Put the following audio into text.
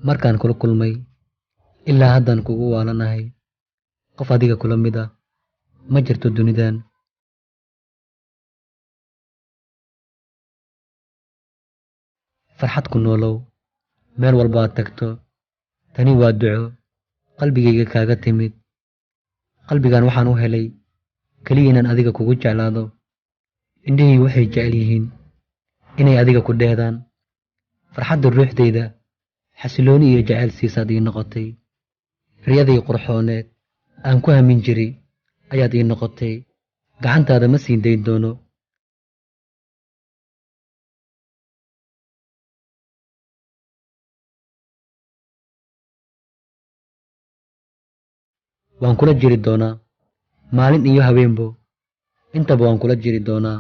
markaan kula kulmay ilaa haddaan kugu waalanahay qof adiga kula mid ah ma jirto dunidan. farxad ku noolow meel walba aad tagto. tani waa duco qalbigayga kaaga timid. qalbigan waxaan u helay keliya inaan adiga kugu jeclaado. indhihii waxay jecel yihiin inay adiga ku dheedaan. farxadda ruuxdayda xasilooni iyo jacayl siisaad ii noqotay. riyadii qurxooneed aan ku hamin jiray ayaad ii noqotay. gacantaada ma siin dayn doono. waan kula jiri doonaa maalin iyo habeenbo. intaba waan kula jiri doonaa.